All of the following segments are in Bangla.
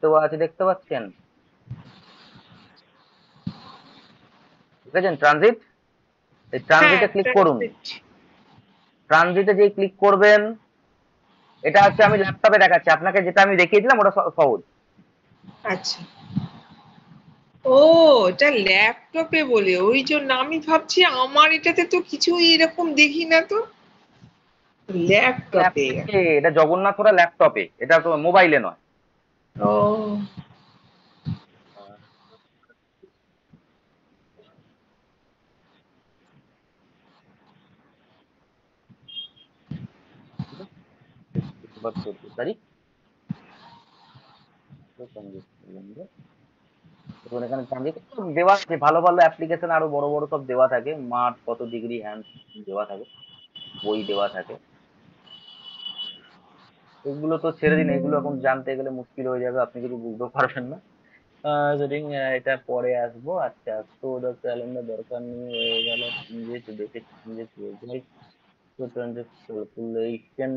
দেওয়া আছে দেখতে পাচ্ছেন, দেখেছেন ট্রানজিট, এই হ্যাঁ ট্রানজিটে ক্লিক করুন। ট্রানজিটে যেই ক্লিক করবেন, এটা হচ্ছে আমি ল্যাপটপে দেখাচ্ছি আপনাকে, যেটা আমি দেখিয়েছিলাম ওটা সহজ। আচ্ছা, ও এটা ল্যাপটপে বলে ওই জন্য আমি ভাবছি আমার এটাতে তো কিছু এরকম দেখি না তো। ল্যাপটপে। ল্যাপটপে এটা জগন্নাথ ওরা ল্যাপটপে, এটা তো মোবাইলে নয়। ও এবার 14 তারিখ, দেখুন এখানে ট্রানজিট দেওয়া আছে, ভালো ভালো অ্যাপ্লিকেশন আরো বড় বড় সব দেওয়া থাকে, মার্চ কত ডিগ্রি হ্যান্ড দেওয়া থাকে, বই দেওয়া থাকে। এগুলো তো ছেড়ে দিন, এগুলো এখন জানতে গেলে মুশকিল হয়ে যাবে, আপনি কিছু বুঝতেও পারবেন না। যদি এটা পরে আসবো। আচ্ছা, তো ওদের ক্যালেন্ডার দরকার নেই, হয়ে গেল। যে দেখে যে ওয়েবসাইট, তো ক্যালকুলেশন।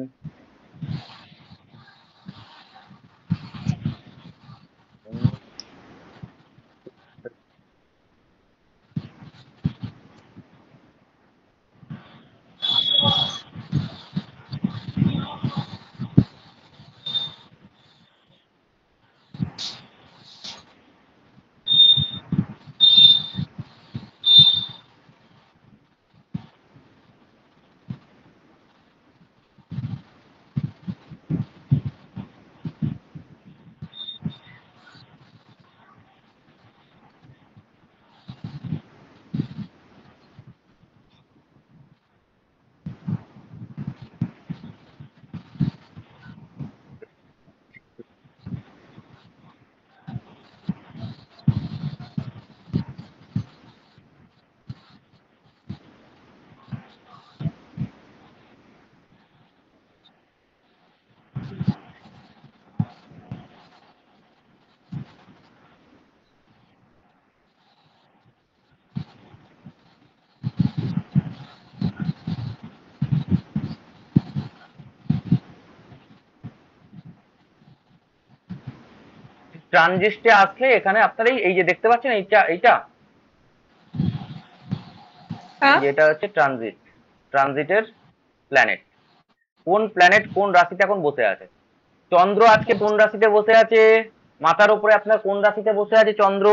ট্রানজিস্টে আসলে এখানে আপনার এই যে দেখতে পাচ্ছেন, এইটা এইটা এই হ্যাঁ, যে এটা হচ্ছে ট্রানজিট, ট্রানজিটের প্ল্যানেট, কোন প্ল্যানেট কোন রাশিতে এখন বসে আছে। চন্দ্র আজকে কোন রাশিতে বসে আছে, মাথার উপরে আপনার কোন রাশিতে বসে আছে চন্দ্র।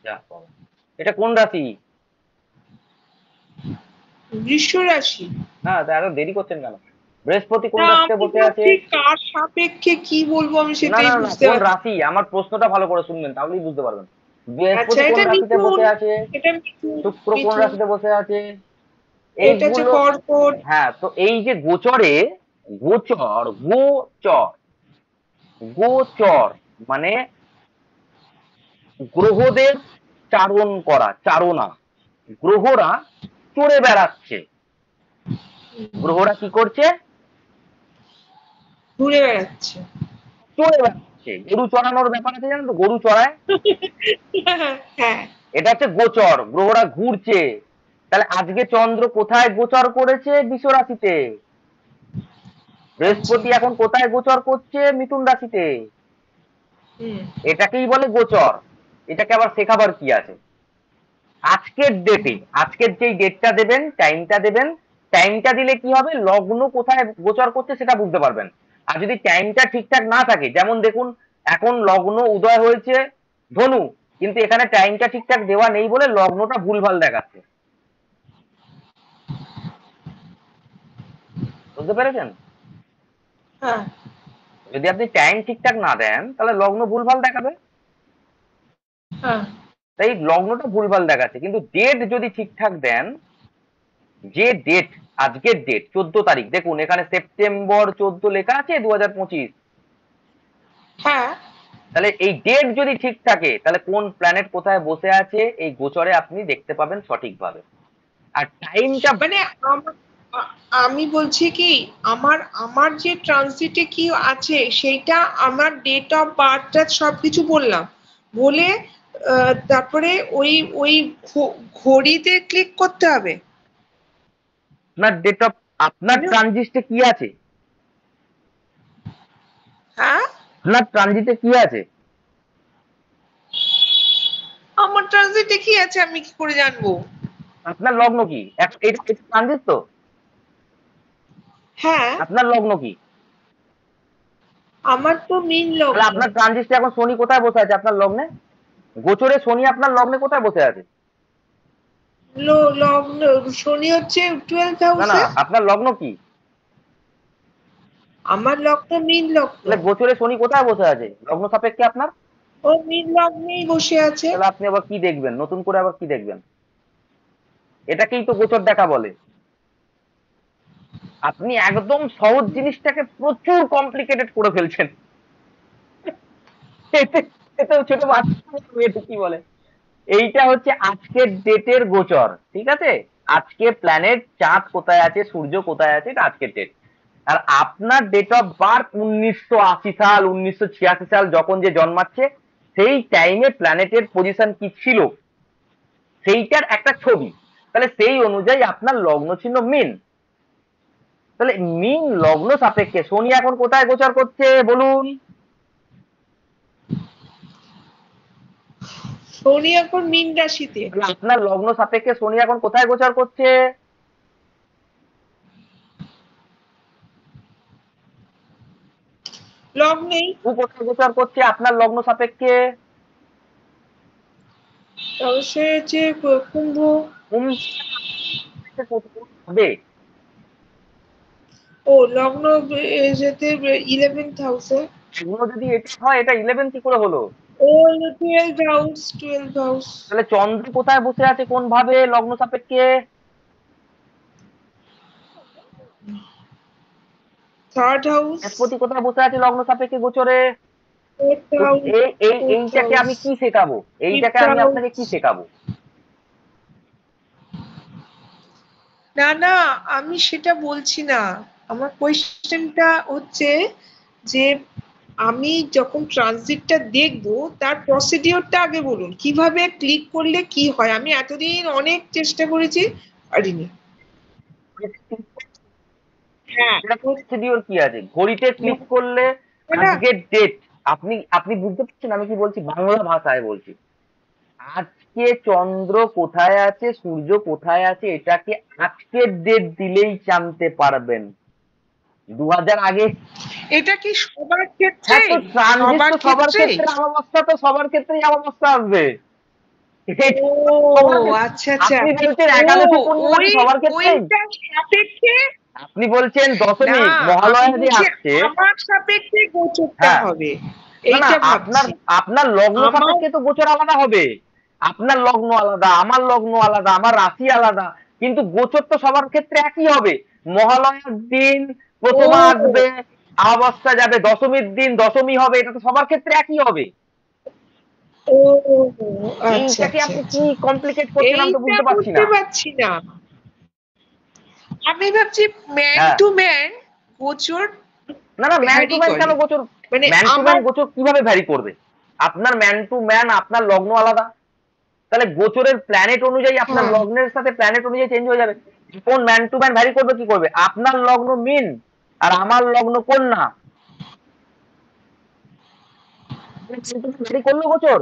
যা বাবা, এটা কোন রাশি? বৃষ রাশি। হ্যাঁ, তা এত দেরি করছেন কেন? বৃহস্পতি কোন না রাশিতে আমি বসে আছে? ভাবছি কার সাপেক্ষে কি বলবো আমি না সেটাই না না, বুঝতে কোন পারছি। রাশি, আমার প্রশ্নটা ভালো করে শুনবেন তাহলেই বুঝতে পারবেন। আচ্ছা বৃহস্পতি কোন এটা রাশিতে মিথুন, বসে আছে, এটা মিথুন। শুক্র কোন মিথুন, রাশিতে বসে আছে, এটা হচ্ছে এইগুলো। কর্কট। হ্যাঁ, তো এই যে গোচরে, গোচর গোচর, গোচর মানে গ্রহদের চারণ করা, চারণা, গ্রহরা চড়ে বেড়াচ্ছে। গ্রহরা কি করছে? ঘুরে বেড়াচ্ছে। চড়ে বেড়াচ্ছে। গরু চড়ানোর ব্যাপার আছে জানেন তো, গরু চড়ায়। হ্যাঁ। এটা হচ্ছে গোচর, গ্রহরা ঘুরছে। তাহলে আজকে চন্দ্র কোথায় গোচর করেছে? বৃষ রাশিতে। আচ্ছা। বৃহস্পতি এখন কোথায় গোচর করছে? মিথুন রাশিতে। হুম। এটাকেই বলে গোচর। এটাকে আবার শেখাবার কি আছে? আজকের ডেটে, আজকের যেই ডেটটা দেবেন, টাইমটা দেবেন, টাইমটা দিলে কি হবে, লগ্ন কোথায় গোচর করছে সেটা বুঝতে পারবেন। আর যদি টাইমটা ঠিকঠাক না থাকে, যেমন দেখুন এখন লগ্ন উদয় হয়েছে ধনু, কিন্তু এখানে টাইমটা ঠিকঠাক দেওয়া নেই বলে লগ্নটা ভুলভাল দেখাচ্ছে। বুঝতে পেরেছেন? হ্যাঁ। যদি আপনি টাইম ঠিকঠাক না দেন তাহলে লগ্ন ভুলভাল দেখাবে। হ্যাঁ। তাই লগ্নটা ভুলভাল দেখাচ্ছে, কিন্তু ডেট যদি ঠিকঠাক দেন, যে ডেট, আজকের ডেট 14 তারিখ, দেখুন এখানে সেপ্টেম্বর 14 লেখা আছে 2025। হ্যাঁ। তাহলে এই ডেট যদি ঠিক থাকে, তাহলে কোন প্ল্যানেট কোথায় বসে আছে এই গোচরে আপনি দেখতে পাবেন সঠিকভাবে। আর টাইমটা, মানে আ- আমি বলছি কি, আমার আমার যে ট্রানজিটে কি আছে সেইটা আমার ডেট অফ বার্থটা সবকিছু বললাম বলে তারপরে ওই ওই ঘড়িতে ক্লিক করতে হবে। আপনার ডেট অফ, আপনার মানে ট্রানজিস্টে কি আছে? হ্যাঁ, আপনার ট্রানজিটে কি আছে? আমার ট্রানজিটে কি আছে আমি কি করে জানবো? আপনার লগ্ন কি? এটা ট্রানজিট তো? হ্যাঁ, আপনার লগ্ন কি? আমার তো মীন তাহলে লগ্ন। আপনার ট্রানজিটে এখন শনি কোথায় বসে আছে আপনার লগ্নে? গোচরে শনি আপনার লগ্নে কোথায় বসে আছে? লগ্ন শনি হচ্ছে 12th না না, হাউসে। আপনার লগ্ন কি? আমার লগ্ন মীন লগ্ন। তাহলে গোচরে শনি কোথায় বসে আছে লগ্ন সাপেক্ষে আপনার? ও মীন লগ্নেই বসে আছে। তাহলে আপনি আবার কি দেখবেন, নতুন করে আবার কি দেখবেন? এটাকেই তো গোচর দেখা বলে। আপনি একদম সহজ জিনিসটাকে প্রচুর কমপ্লিকেটেড করে ফেলছেন। ছোট বাচ্চা কি বলে, এইটা হচ্ছে আজকের ডেটের গোচর, ঠিক আছে? আজকে প্ল্যানেট চাঁদ কোথায় আছে, সূর্য কোথায় আছে, এটা আজকের ডেট। আর আপনার ডেট অফ বার্থ 1980 সাল, 1986 সাল যখন যে জন্মাচ্ছে, সেই টাইমে প্ল্যানেটের পজিশন কি ছিল সেইটার একটা ছবি। তাহলে সেই অনুযায়ী আপনার লগ্ন ছিল মীন। তাহলে মীন লগ্ন সাপেক্ষে শনি এখন কোথায় গোচর করছে বলুন? শনি এখন মীন রাশিতে। তাহলে আপনার লগ্ন সাপেক্ষে শনি এখন কোথায় গোচর করছে? লগ্নেই। ও কোথায় গোচর করছে আপনার লগ্ন সাপেক্ষে? অবশ্যই হচ্ছে কুম্ভ। কুম্ভ হবে। ও লগ্ন যেতে 11th হাউসে। এগুলো যদি এটা হয়, এটা 11 কি করে হলো? ও 12th হাউস, 12th হাউস। তাহলে চন্দ্র কোথায় বসে আছে কোন ভাবে লগ্ন সাপেক্ষে? 3rd হাউস, বৃহস্পতি কোথায় বসে আছে লগ্ন সাপেক্ষে গোচরে? 4th তো হাউস, fourth এইটাকে হাউস, আমি কি শেখাবো? এইটাকে 5th আমি আপনাকে হাউস। কি শেখাবো? না না, আমি সেটা বলছি না। আমার কোয়েশ্চেনটা হচ্ছে যে আমি যখন ট্রানজিটটা দেখবো তার প্রসিডিওরটা আগে বলুন, কিভাবে ক্লিক করলে কি হয়। আমি এতদিন অনেক চেষ্টা করেছি, পারিনি। হ্যাঁ, প্রসিডিওর কি আছে? ঘড়িতে ক্লিক করলে না আজকের ডেট, আপনি আপনি বুঝতে পারছেন আমি কি বলছি? বাংলা ভাষায় বলছি। আজকে চন্দ্র কোথায় আছে, সূর্য কোথায় আছে, এটাকে আজকের ডেট দিলেই জানতে পারবেন। 2000 আগে। এটা কি সবার হ্যাঁ, ক্ষেত্রেই? তো ট্রানজিট সবার তো সবার ক্ষেত্রেই? ক্ষেত্রে অমাবস্যা, তো সবার ক্ষেত্রেই অমাবস্যা আসবে। ও সবার ক্ষেত্রে। আচ্ছা আচ্ছা। আপনি বলছেন ও একাদশী পূর্ণিমা ওই কি সবার ক্ষেত্রেই? ওইটা সাপেক্ষে। আপনি বলছেন না, দশমী আমি মহালয়া যে বলছি আসছে। আমার সাপেক্ষে গোচরটা হ্যাঁ, হবে, না না, এইটা আপনার ভাবছি। আপনার লগ্ন আমার সাপেক্ষে তো গোচর আলাদা হবে। আপনার লগ্ন আলাদা, আমার লগ্ন আলাদা, আমার রাশি আলাদা, কিন্তু গোচর তো সবার ক্ষেত্রে একই হবে। মহালয়ার দিন প্রথমা আসবে, ও অমাবস্যা যাবে, দশমীর দিন দশমী হবে, এটা তো সবার ক্ষেত্রে একই হবে। ও আচ্ছা এইটাকে আচ্ছা আপনি কি আচ্ছা, কমপ্লিকেট করছেন আমি তো এইটা বুঝতে পারছি বুঝতে না। পারছি না। আমি ভাবছি ম্যান হ্যাঁ, টু ম্যান গোচর না না, ম্যান টু ভ্যারি ম্যান কেন করে। গোচর? মানে ম্যান টু ম্যান আমার গোচর কিভাবে ভ্যারি করবে? আপনার ম্যান টু ম্যান, আপনার লগ্ন আলাদা, তাহলে গোচরের প্ল্যানেট অনুযায়ী আপনার হ্যাঁ, লগ্নের সাথে প্ল্যানেট অনুযায়ী চেঞ্জ হয়ে যাবে। কোন ম্যান টু ম্যান ভ্যারি করবে কি করবে? আপনার লগ্ন মিন আর আমার লগ্ন কন্যা, ভ্যারি করলো গোচর।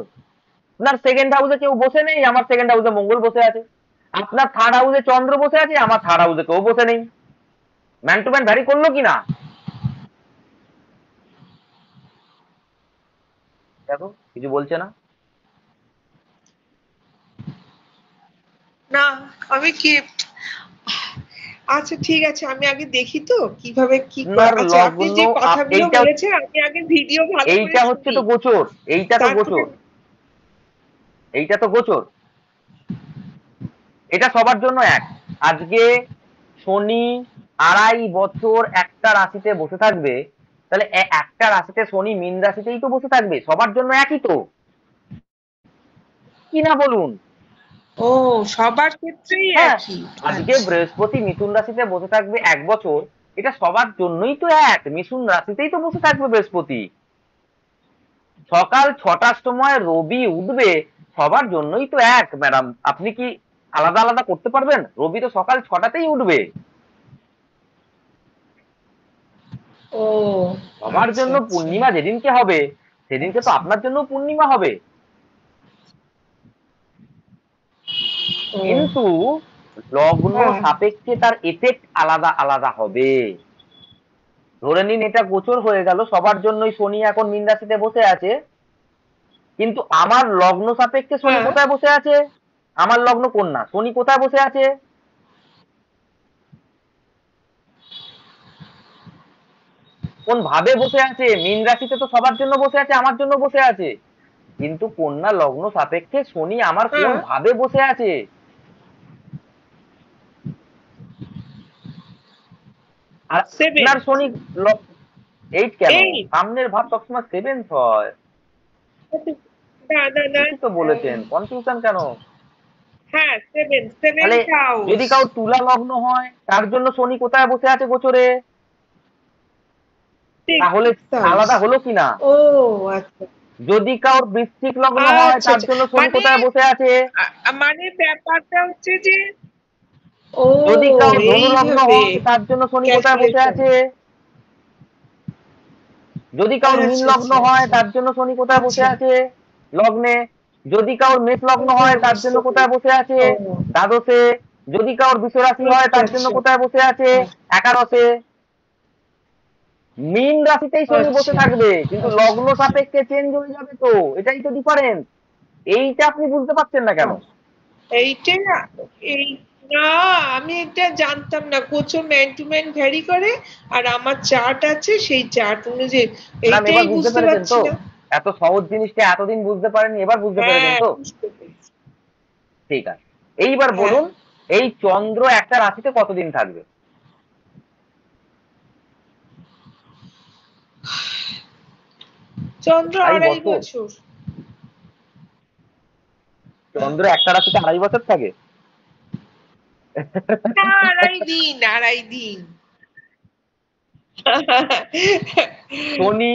আপনার সেকেন্ড হাউসে কেউ বসে নেই, আমার সেকেন্ড হাউসে মঙ্গল বসে আছে। আপনার থার্ড হাউসে চন্দ্র বসে আছে, আমার থার্ড হাউসে কেউ বসে নেই। ম্যান টু ম্যান ভ্যারি করলো কি না? দেখো কিছু বলছে না। না আমি কি, আচ্ছা ঠিক আছে, আমি আগে দেখি তো কিভাবে কি আপনার আচ্ছা আপনি লগ্ন যে কথাগুলো এইটা, বলেছেন আমি আগে ভিডিও ভালো করে এইটা হচ্ছে শুনি, তো গোচর, এইটা তো তারপরে। গোচর, এইটা তো গোচর, এটা সবার জন্য এক। আজকে শনি 2.5 বছর একটা রাশিতে বসে থাকবে, তাহলে একটা রাশিতে শনি মীন রাশিতেই তো বসে থাকবে, সবার জন্য একই তো, কি না বলুন? ও সবার ক্ষেত্রেই হ্যাঁ, একই। আজকে আচ্ছা, বৃহস্পতি মিথুন রাশিতে বসে থাকবে 1 বছর, এটা সবার জন্যই তো এক, মিথুন রাশিতেই তো বসে থাকবে বৃহস্পতি। সকাল 6টার সময় রবি উঠবে, সবার জন্যই তো এক ম্যাডাম। আপনি কি আলাদা আলাদা করতে পারবেন? রবি তো সকাল 6টাতেই উঠবে। ও ও সবার আচ্ছা জন্য আচ্ছা। পূর্ণিমা যেদিনকে হবে সেদিনকে তো আচ্ছা। আপনার জন্য পূর্ণিমা হবে, ও কিন্তু লগ্ন হ্যাঁ সাপেক্ষে তার এফেক্ট আলাদা আলাদা হবে। ধরে নিন এটা গোচর হয়ে গেল, সবার জন্যই শনি এখন মীন রাশিতে বসে আছে, কিন্তু আমার লগ্ন সাপেক্ষে শনি হ্যাঁ কোথায় বসে আছে? আমার লগ্ন কন্যা, শনি কোথায় বসে আছে? কোন ভাবে বসে আছে? মীন রাশিতে তো সবার জন্য বসে আছে, আমার জন্য বসে আছে, কিন্তু কন্যা লগ্ন সাপেক্ষে শনি আমার কোন হ্যাঁ ভাবে বসে আছে? আর সেভেন আপনার শনি 8 কেন? এইট। সামনের ভাব সবসময় সেভেন্থ হয়। না না না ঠিকই তো বলেছেন, কনফিউশন কেন? হ্যাঁ সেভেন তাহলে সেভেন্থ হাউস। যদি কারো তুলা লগ্ন হয় তার জন্য শনি কোথায় বসে আছে গোচরে? তাহলে সিক্স হাউস। আলাদা হলো কিনা? ও আচ্ছা যদি কারোর বৃশ্চিক লগ্ন হয় আচ্ছা তার আচ্ছা। জন্য শনি মানে কোথায় বসে আছে? মানে ব্যাপারটা হচ্ছে যে ও যদি কারোর ধনু লগ্ন এইভাবে হয় তার জন্য শনি কোথায় বসে ক্যালকুলেশন। আছে? যদি কারোর মীন আচ্ছা লগ্ন আচ্ছা হয় আচ্ছা তার জন্য শনি কোথায় বসে আচ্ছা। আছে? লগ্নে। যদি কারোর মেষ লগ্ন হয় তার জন্য বুঝতে কোথায় পেরেছি। বসে আছে? ও দ্বাদশে। যদি কারোর বৃষ রাশি হয় আচ্ছা তার জন্য আচ্ছা কোথায় বসে আছে? একাদশে। মীন রাশিতেই শনি বসে আচ্ছা থাকবে, কিন্তু আচ্ছা লগ্ন আচ্ছা। সাপেক্ষে চেঞ্জ হয়ে যাবে, তো এটাই তো ডিফারেন্স। এইটা আপনি বুঝতে পারছেন না কেন? ও, এইটাই এই না আমি এটা জানতাম না, কোচও ম্যান টু ম্যান ভ্যারি করে আর আমার চার্ট আছে সেই চার্ট অনুযায়ী। ম্যাডাম এইটাই এবার বুঝতে বুঝতে পেরেছেন পারছি তো? না। এত সহজ জিনিসটা এতদিন বুঝতে পারেননি, এবার বুঝতে পেরেছেন হ্যাঁ তো? বুঝতে পেরেছি। ঠিক আছে, এইবার হ্যাঁ বলুন, এই চন্দ্র একটা রাশিতে কতদিন থাকবে? চন্দ্র আড়াই আড়াই বছর? বছর। হ্যাঁ চন্দ্র একটা রাশিতে 2.5 বছর থাকে? না, আড়াই দিন আড়াই দিন। শনি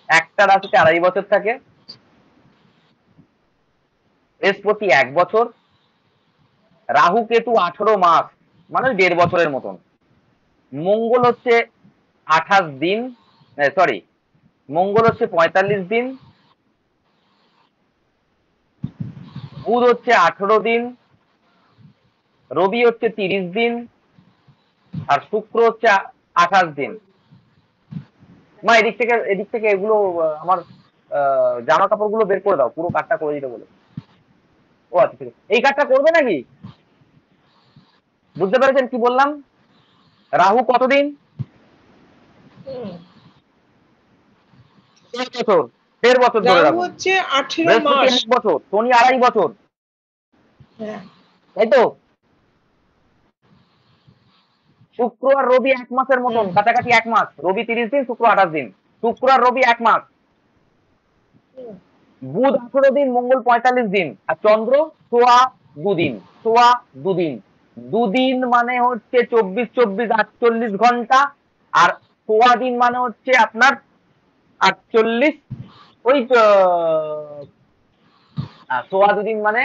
একটা রাশিতে 2.5 বছর থাকে, বৃহস্পতি 1 বছর, রাহু কেতু 18 মাস, মানে 1.5 বছরের মতন, মঙ্গল হচ্ছে 28 দিন, সরি, মঙ্গল হচ্ছে 45 দিন, বুধ হচ্ছে 18 দিন, রবি হচ্ছে 30 দিন, আর শুক্র হচ্ছে 28 দিন। মা এদিক থেকে এগুলো আমার জামা কাপড় গুলো বের করে দাও, পুরো কাটটা করে দিতে বলে। ও আচ্ছা ঠিক আছে, এই কাটটা করবে নাকি? বুঝতে পেরেছেন কি বললাম? রাহু কতদিন? হুম। 1.5 বছর, 1.5 বছর ধরে রাহু রাখুন। হচ্ছে 18 বৃহস্পতি মাস। 1 বছর, শনি 2.5 বছর, হ্যাঁ তাই তো? শুক্র আর রবি 1 মাসের মতন, হুম কাছাকাছি 1 মাস, রবি 30 দিন, শুক্র 28 দিন, শুক্র আর রবি 1 মাস, হুম। বুধ 18 দিন, মঙ্গল 45 দিন, আর চন্দ্র সোয়া 2 দিন, সোয়া 2 দিন। 2 দিন মানে হচ্ছে 24 24 48 ঘন্টা, আর সোয়া দিন মানে হচ্ছে আপনার 48, ওই সোয়া 2 দিন মানে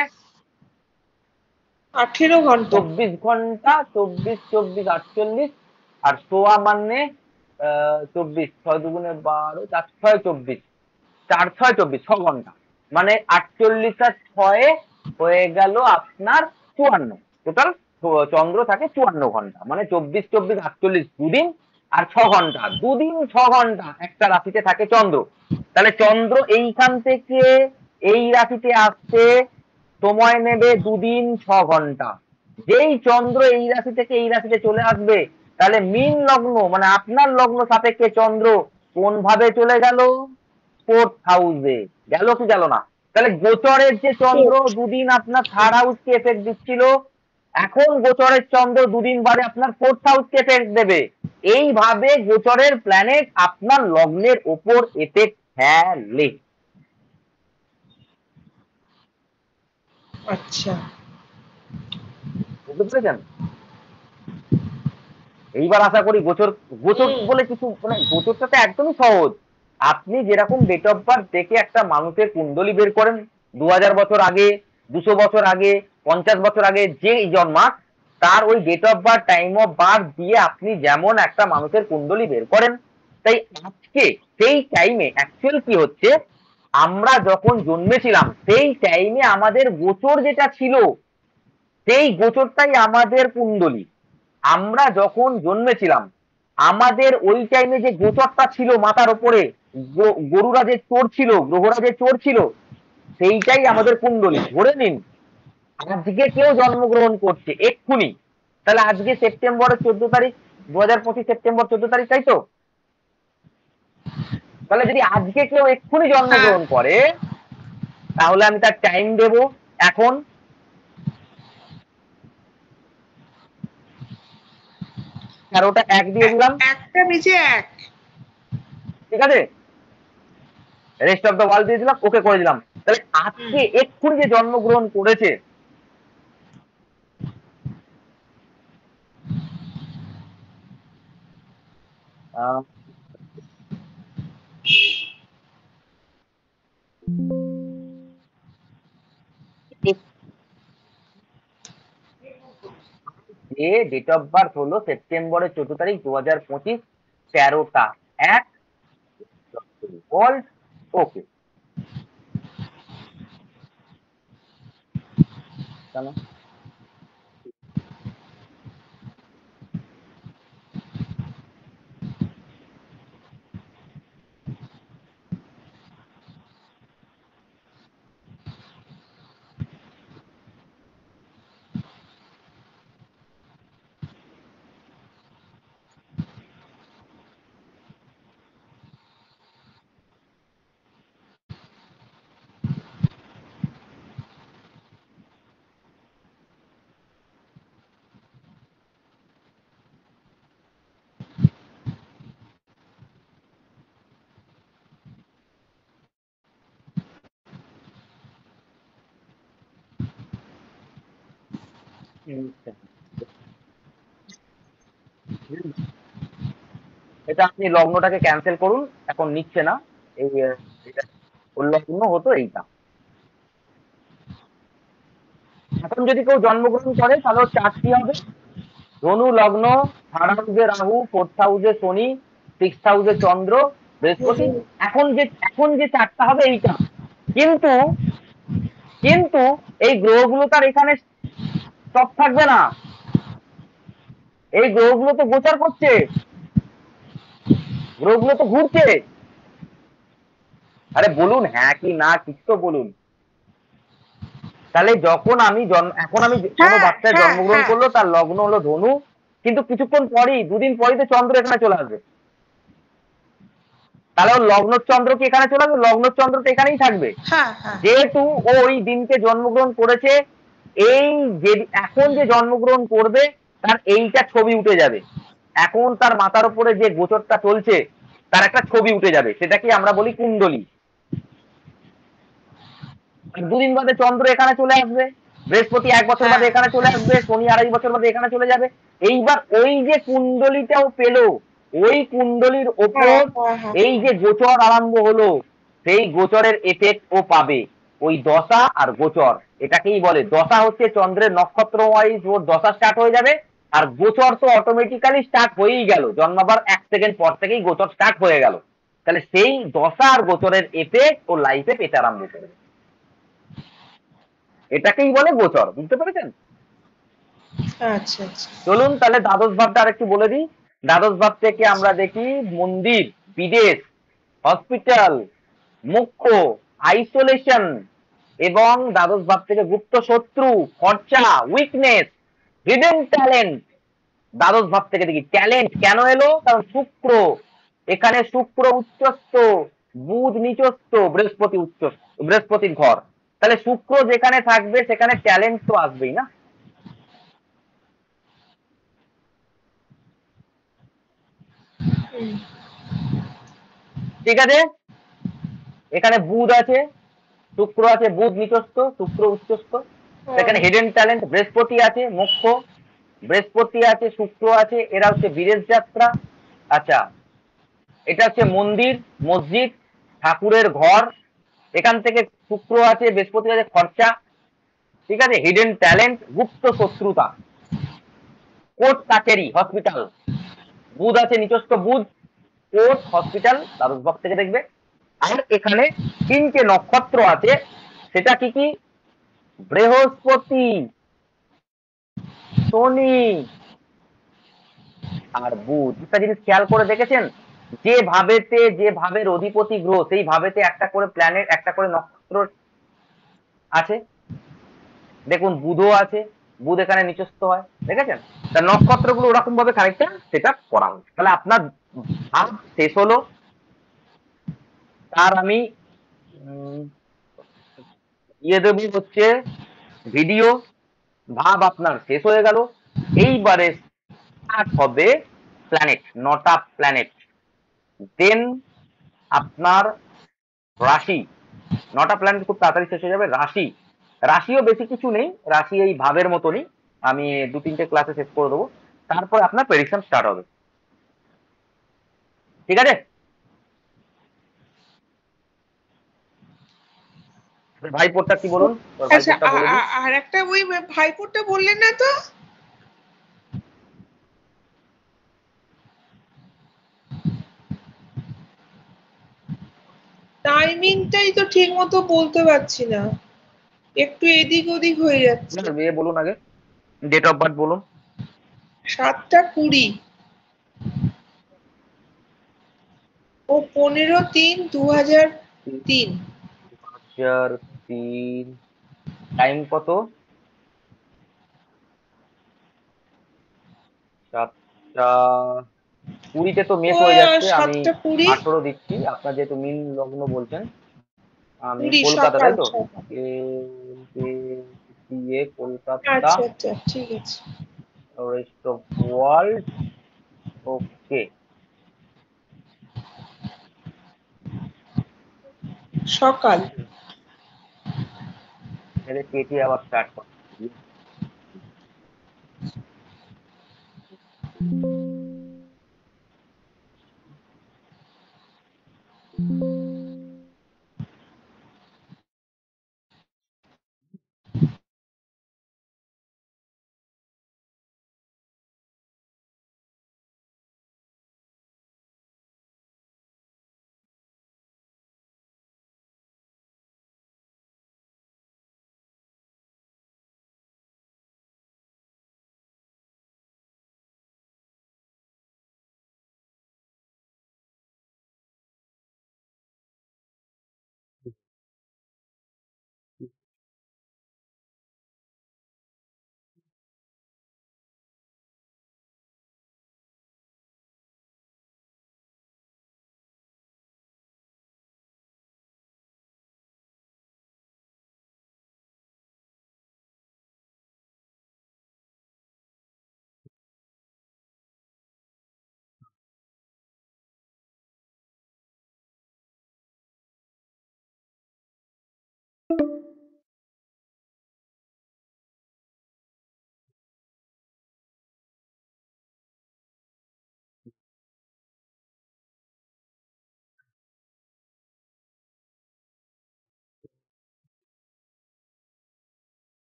18 ঘন্টা। 24 ঘন্টা, 24 24 48, আর সোয়া মানে 24, 6 2 12, 4 6 24, 4 6 24, 6 ঘন্টা, মানে 48 আর 6 হয়ে গেল আপনার 54। টোটাল চন্দ্র থাকে 54 ঘন্টা, মানে 24 24 48 2 দিন, আর 6 ঘন্টা, 2 দিন 6 ঘন্টা একটা রাশিতে থাকে চন্দ্র। তাহলে চন্দ্র এইখান থেকে এই রাশিতে আসতে সময় নেবে 2 দিন 6 ঘন্টা। যেই চন্দ্র এই রাশি থেকে এই রাশিতে চলে আসবে, তাহলে মীন লগ্ন মানে আপনার লগ্ন সাপেক্ষে চন্দ্র কোন ভাবে চলে গেল? 4th হাউসে। গেল কি গেল না? তাহলে গোচরের যে চন্দ্র 2 দিন আপনার 3rd হাউসকে এফেক্ট দিচ্ছিল, এখন গোচরের চন্দ্র 2 দিন বাদে আপনার 4th হাউসকে এফেক্ট দেবে। এইভাবে গোচরের প্ল্যানেট আপনার লগ্নের ওপর এফেক্ট ফেলে। আচ্ছা বুঝতে পেরেছেন? এইবার আশা করি গোচর, গোচর হুম বলে কিছু মানে গোচরটা তো একদমই সহজ। আপনি যেরকম ডেট অফ বার্থ দেখে একটা মানুষের কুণ্ডলী বের করেন, 2000 বছর আগে, 200 বছর আগে, 50 বছর আগে যে জন্মাক, তার ওই date of birth time of birth দিয়ে আপনি যেমন একটা মানুষের কুণ্ডলী বের করেন, তাই আজকে সেই টাইমে অ্যাকচুয়াল কি হচ্ছে, আমরা যখন জন্মেছিলাম সেই টাইমে আমাদের গোচর যেটা ছিল সেই গোচরটাই আমাদের কুণ্ডলী। আমরা যখন জন্মেছিলাম আমাদের ওই টাইমে যে গোচরটা ছিল মাথার উপরে, গরুরা যে চোর ছিল, গ্রহরা যে চোর ছিল, সেইটাই আমাদের কুণ্ডলী। ধরে নিন আজকে কেউ জন্মগ্রহণ করছে এক্ষুনি, তাহলে আজকে সেপ্টেম্বরের 14 তারিখ, 2025 সেপ্টেম্বর 14 তারিখ, তাই তো? তাহলে যদি আজকে কেউ এক্ষুনি হ্যাঁ জন্মগ্রহণ করে তাহলে আমি তার টাইম দেব এখন, আর ওটা 1 দিয়ে দিলাম, একটা বেজে এক। ঠিক আছে, রেস্ট অফ দ্য ওয়ার্ল্ড দিয়ে দিলাম, ওকে করে দিলাম। তাহলে আজকে এক্ষুনি যে জন্মগ্রহণ করেছে আহ, যে ডেট অফ বার্থ হলো সেপ্টেম্বরের 14 তারিখ 2025, 13টা 1, ওয়ার্ল্ড, ওকে। এটা আপনি লগ্নটাকে ক্যান্সেল করুন, এখন নিচ্ছে না। এই এটা উল্লগ্ন হতো এইটা। এখন যদি কেউ জন্মগ্রহণ করে তাহলে ওর চারটি হবে, ধনু লগ্ন, থার্ড হাউসে রাহু, ফোর্থ হাউসে শনি, সিক্স হাউসে চন্দ্র, বৃহস্পতি। এখন যে চারটা হবে এইটা। কিন্তু কিন্তু এই গ্রহগুলো তার এখানে স্টপ থাকবে না, এই গ্রহগুলো তো গোচর করছে, গ্রহগুলো তো ঘুরছে। আরে বলুন হ্যাঁ কি না, কিছু তো বলুন। তাহলে যখন আমি এখন আমি কোনো হ্যাঁ বাচ্চার হ্যাঁ জন্মগ্রহণ হ্যাঁ করলো, তার লগ্ন হলো ধনু, কিন্তু কিছুক্ষণ পরেই, দুদিন পরেই তো চন্দ্র এখানে চলে আসবে। তাহলে ওর লগ্ন চন্দ্র কি এখানে চলে আসবে? লগ্ন চন্দ্র তো এখানেই থাকবে, হ্যাঁ হ্যাঁ যেহেতু ও ওই দিনকে জন্মগ্রহণ করেছে। এই যে এখন যে জন্মগ্রহণ করবে তার এইটা ছবি উঠে যাবে, এখন তার মাথার উপরে যে গোচরটা চলছে তার একটা ছবি উঠে যাবে, সেটাকে আমরা বলি কুণ্ডলী। দুদিন বাদে চন্দ্র এখানে চলে আসবে, বৃহস্পতি 1 বছর হ্যাঁ বাদে এখানে চলে হ্যাঁ আসবে, শনি 2.5 বছর বাদে এখানে চলে যাবে। এইবার ওই যে কুণ্ডলীটাও পেলো, ওই কুণ্ডলীর ওপর হ্যাঁ হ্যাঁ হ্যাঁ এই যে গোচর আরম্ভ হলো, সেই গোচরের এফেক্ট ও পাবে। ওই দশা আর গোচর এটাকেই বলে। দশা হচ্ছে চন্দ্রের নক্ষত্র ওয়াইজ ওর দশা স্টার্ট হয়ে যাবে, আর গোচর তো অটোমেটিক্যালি স্টার্ট হয়েই গেল, জন্মাবার 1 সেকেন্ড পর থেকেই গোচর স্টার্ট হয়ে গেল। তাহলে সেই দশা আর গোচরের এফেক্ট ও লাইফে পেতে আরম্ভ করবে, এটাকেই বলে গোচর। বুঝতে পেরেছেন? আচ্ছা আচ্ছা চলুন তাহলে দ্বাদশ ভাবটা আর একটু বলে দিই। দ্বাদশ ভাব থেকে আমরা দেখি মন্দির, বিদেশ, হসপিটাল, মুখ্য, আইসোলেশন, এবং দ্বাদশ ভাব থেকে গুপ্ত শত্রু, খরচা, উইকনেস, হিডেন ট্যালেন্ট। দ্বাদশ ভাব থেকে দেখি ট্যালেন্ট কেন এলো, কারণ শুক্র এখানে, শুক্র উচ্চস্থ, বুধ নিচস্থ, বৃহস্পতি উচ্চস্থ, বৃহস্পতির ঘর। তাহলে শুক্র যেখানে থাকবে সেখানে ট্যালেন্ট তো আসবেই না। হুম, ঠিক আছে, এখানে বুধ আছে, শুক্র আছে, বুধ নিচস্থ, শুক্র উচ্চস্থ। হুম, সেখানে হিডেন ট্যালেন্ট, বৃহস্পতি আছে মুখ্য, বৃহস্পতি আছে, শুক্র আছে, এরা হচ্ছে বিদেশ যাত্রা। আচ্ছা, এটা হচ্ছে মন্দির, মসজিদ, ঠাকুরের ঘর। এখান থেকে শুক্র আছে, বৃহস্পতি আছে, খরচা। ঠিক আছে, হিডেন ট্যালেন্ট, গুপ্ত শত্রুতা, কোর্ট কাচারি, হসপিটাল। বুধ আছে নিচস্থ বুধ, স্পোর্টস হসপিটাল দ্বাদশবাগ থেকে দেখবে। আর এখানে 3টে নক্ষত্র আছে, সেটা কি কি? বৃহস্পতি, শনি আর বুধ। একটা জিনিস খেয়াল করে দেখেছেন, যে ভাবের অধিপতি গ্রহ সেই ভাবেতে একটা করে প্ল্যানেট, একটা করে নক্ষত্র আছে। দেখুন বুধও আছে, বুধ এখানে নিচস্থ হয়, দেখেছেন? তা নক্ষত্রগুলো ওরকম ভাবে খানিকটা সেট আপ করা হচ্ছে। তাহলে আপনার ভাব শেষ হলো। তার আমি উম, দেবো হচ্ছে ভিডিও। ভাব আপনার শেষ হয়ে গেল। এইবারে স্টার্ট হবে প্ল্যানেট, 9টা প্ল্যানেট। দেন আপনার রাশি, 9টা প্ল্যানেট খুব তাড়াতাড়ি শেষ হয়ে যাবে। রাশি, রাশিও বেশি কিছু নেই, রাশি এই ভাবের মতনই। আমি 2-3টে ক্লাসে শেষ করে দেবো। তারপর আপনার প্রেডিকশন স্টার্ট হবে। ঠিক আছে? ভাইপোরটা কি বলুন, ওর আচ্ছা, ভাইপোরটা বলে দিই। আর একটা ওই ভাইপোরটা বললেন না তো? টাইমিংটাই তো ঠিক মতো বলতে পারছি না, একটু এদিক ওদিক হয়ে যাচ্ছে। আপনার বিয়ে বলুন আগে, ডেট অফ বার্থ বলুন। 7টা 20 ও 15-3-2003। 2003। টাইম কত? 7টা 20-তে তো মেস ওই হয়ে যাচ্ছে, আমি 7টা 20, 18 দিচ্ছি। আপনার যেহেতু মিন লগ্ন বলছেন, আমি 20 কলকাতা, সকাল তাই তো? সকাল। কলকাতা, আচ্ছা আচ্ছা, ঠিক আছে। Rest of world. ওকে, সকাল। এদের কেটে আবার স্টার্ট করছি।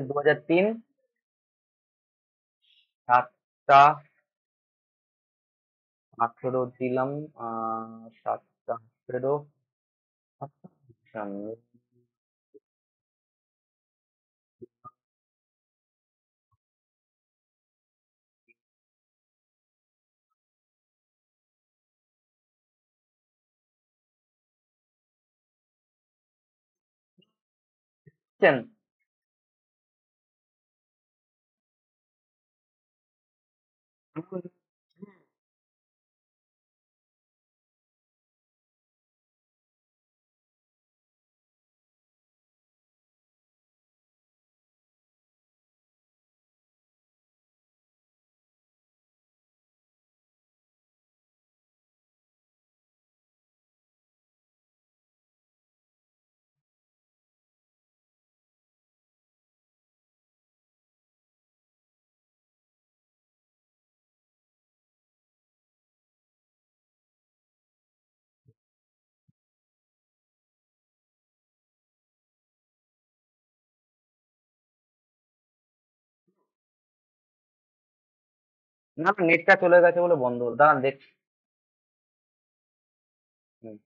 দু হাজার তিন, 7টা 18 দিলাম। 7টা 18। আচ্ছা, বুঝছেন? না, নেটটা চলে গেছে বলে বন্ধ হলো, দাঁড়ান দেখছি। হুম।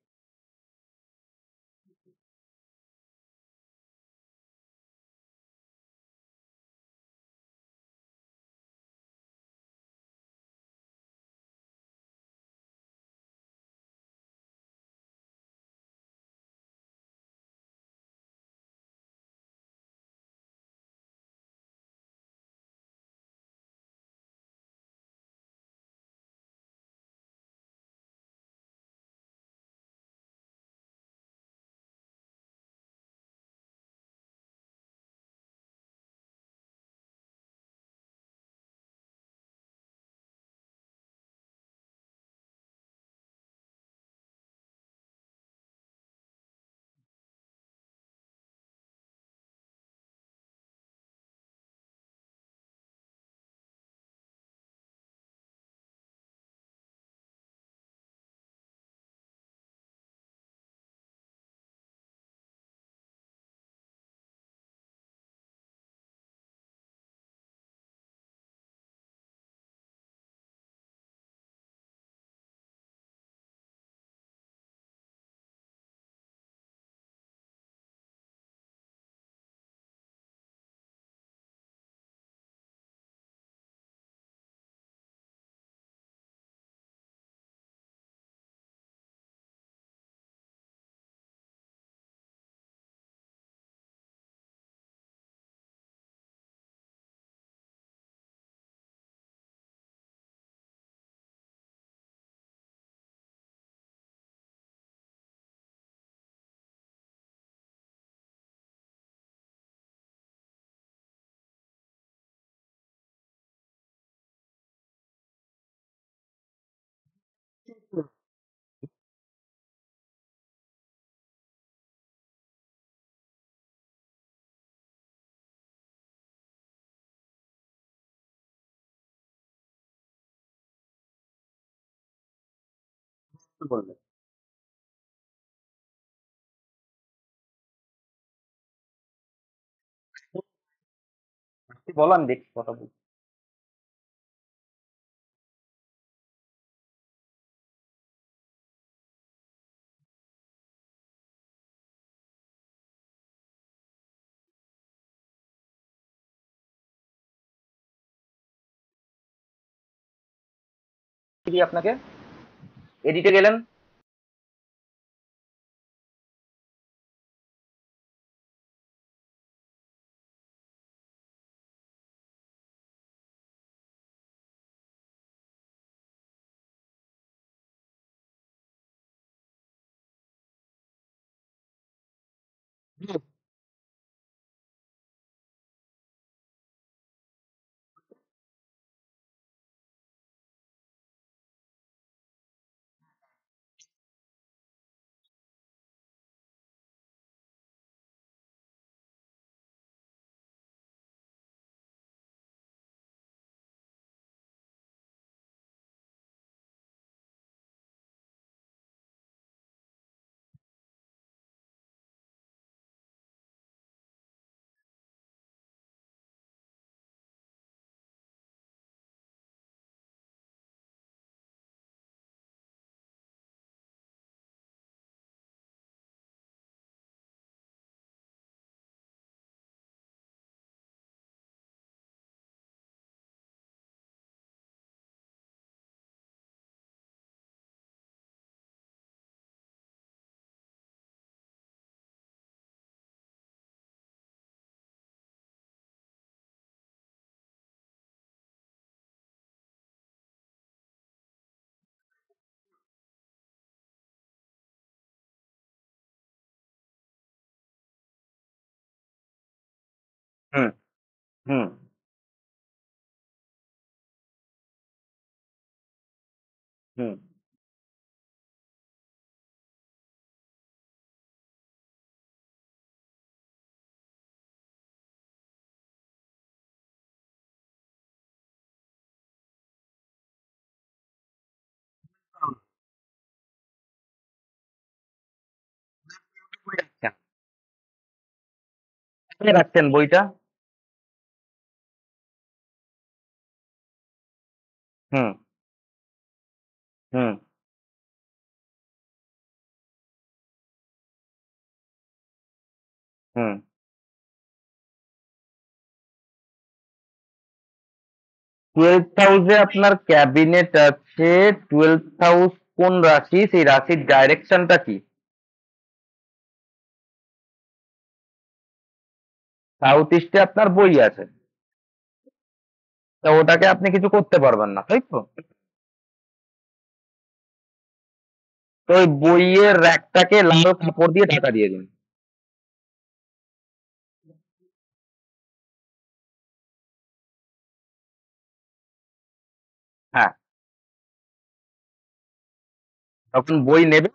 কি বললেন? আপনি বলো, আমি দেখছি কথা বলছি। কি দিই আপনাকে? এডিটে গেলেন। হুম। হুম। হুম। বই রাখছেন? কোথায় রাখছেন বইটা? হুম হুম 12th হাউসে আপনার ক্যাবিনেট আছে। 12th হাউস কোন রাশি, সেই রাশির ডাইরেকশনটা কি? সাউথ ইস্টে আপনার বই আছে, তো ওটাকে আপনি কিছু করতে পারবেন না, তাই তো? তো ওই বইয়ের র্যাকটাকে লাল কাপড় দিয়ে ঢাকা দিয়ে দিন। হ্যাঁ, তখন বই নেবেন,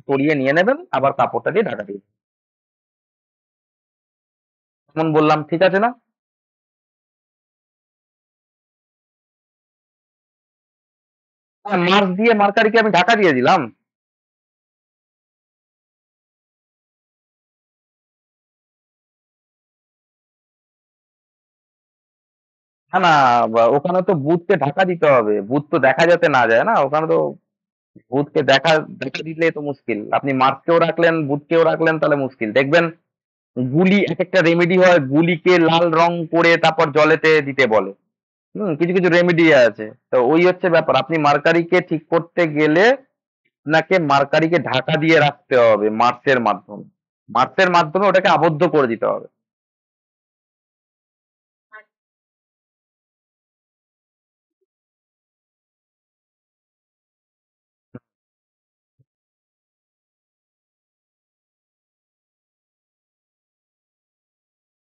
সরিয়ে নিয়ে নেবেন, আবার কাপড়টা দিয়ে ঢাকা দিয়ে দিন। যেমন বললাম, ঠিক আছে না? হ্যাঁ, মার্ক দিয়ে মার্কারিকে আমি ঢাকা দিয়ে দিলাম। না না, ওখানে তো বুথকে ঢাকা দিতে হবে, বুথ তো দেখা যাতে না যায় না ওখানে তো। বুথকে দেখা দেখা দিলে তো মুশকিল, আপনি মার্ককেও রাখলেন বুথকেও রাখলেন, তাহলে মুশকিল দেখবেন। গুলি, এক একটা রেমেডি হয়, গুলিকে লাল রং করে তারপর জলেতে দিতে বলে। কিছু কিছু রেমেডি আছে। তো ওই হচ্ছে ব্যাপার, আপনি মার্কারিকে ঠিক করতে গেলে আপনাকে মার্কারিকে ঢাকা দিয়ে রাখতে হবে মার্চের মাধ্যমে। মার্চের মাধ্যমে ওটাকে আবদ্ধ করে দিতে হবে।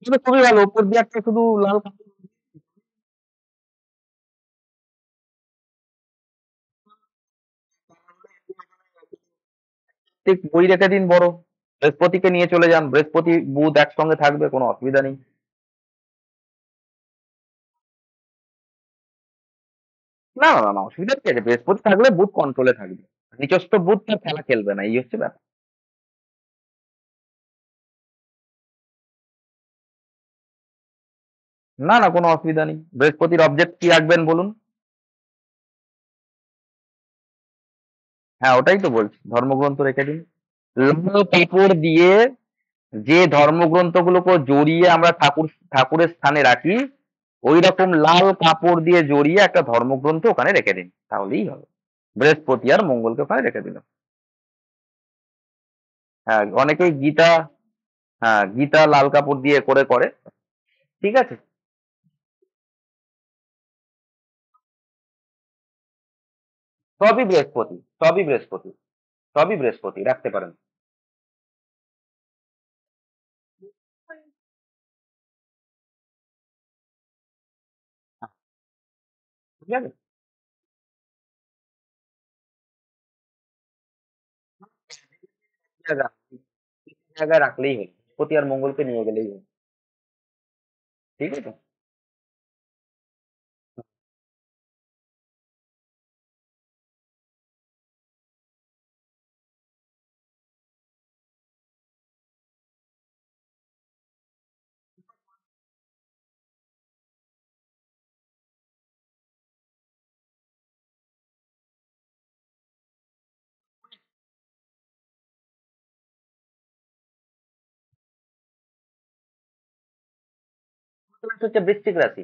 এটা খুবই ভালো, উপর দিয়ে একটা শুধু লাল কাপড় ঠিক বই রেখে দিন বড়। বৃহস্পতিকে নিয়ে চলে যান, বৃহস্পতি বুধ একসঙ্গে থাকবে, কোনো অসুবিধা নেই। না না না না, অসুবিধা কি আছে, বৃহস্পতি থাকলে বুধ কন্ট্রোলে থাকবে। নিচস্থ বুধ তার খেলা খেলবে না, এই হচ্ছে ব্যাপার। না না, কোনো অসুবিধা নেই। বৃহস্পতির অবজেক্ট কি রাখবেন বলুন? হ্যাঁ, ওটাই তো বলছি, ধর্মগ্রন্থ রেখে দিন। লাল কাপড় দিয়ে যে ধর্মগ্রন্থগুলোকে জড়িয়ে আমরা ঠাকুরের স্থানে রাখি, ওই রকম লাল কাপড় দিয়ে জড়িয়ে একটা ধর্মগ্রন্থ ওখানে রেখে দিন, তাহলেই হবে। বৃহস্পতি আর মঙ্গলকে ওখানে রেখে দিন। হ্যাঁ, অনেকেই গীতা, হ্যাঁ গীতা লাল কাপড় দিয়ে করে করে। ঠিক আছে। সবই বৃহস্পতি, সবই বৃহস্পতি, সবই বৃহস্পতি রাখতে পারেন। হ্যাঁ, ঠিক আছে। জায়গা জায়গায় রাখলেই হলো, বৃহস্পতি আর মঙ্গলকে নিয়ে গেলেই হলো। ঠিক আছে। হচ্ছে বৃশ্চিক রাশি।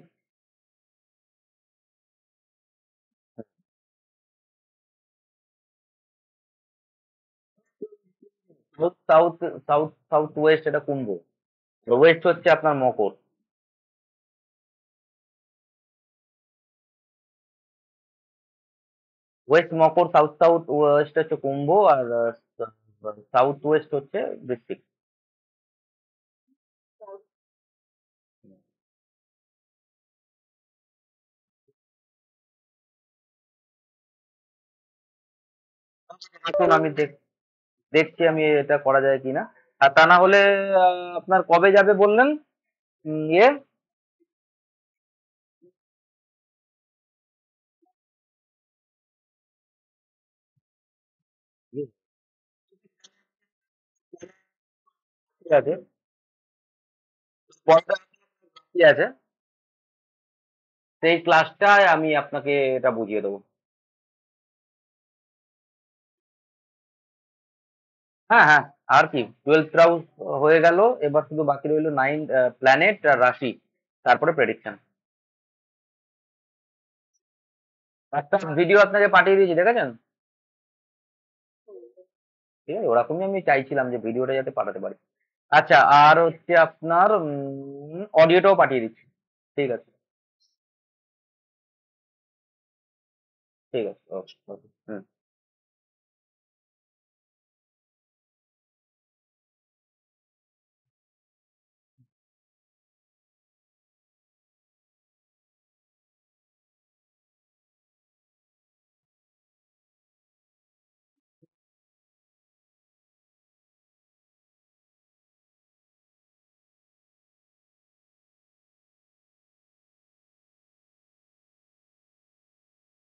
সাউথ সাউথ সাউথ ওয়েস্ট এটা কুম্ভ, ওয়েস্ট হচ্ছে আপনার মকর। ওয়েস্ট মকর, সাউথ সাউথ ওয়েস্ট হচ্ছে কুম্ভ, আর সাউথ ওয়েস্ট হচ্ছে বৃশ্চিক। এখন আমি দেখছি আমি এটা করা যায় কিনা। আর তা না হলে আপনার কবে যাবে বললেন? ইয়ে, ঠিক আছে, পয়লা কি আছে? সেই ক্লাসটায় আমি আপনাকে এটা বুঝিয়ে দেবো। হ্যাঁ হ্যাঁ, আর কি 12th রাউন্ড হয়ে গেল, এবার শুধু বাকি রইলো 9 প্ল্যানেট আর রাশি, তারপরে প্রেডিকশন। একটা ভিডিও আপনাকে পাঠিয়ে দিয়েছি, দেখেছেন? ঠিক আছে, ওরকমই আমি চাইছিলাম যে ভিডিওটা যাতে পাঠাতে পারি। আচ্ছা, আর হচ্ছে আপনার অডিওটাও পাঠিয়ে দিচ্ছি। ঠিক আছে, ঠিক আছে, ওকে ওকে, হুম।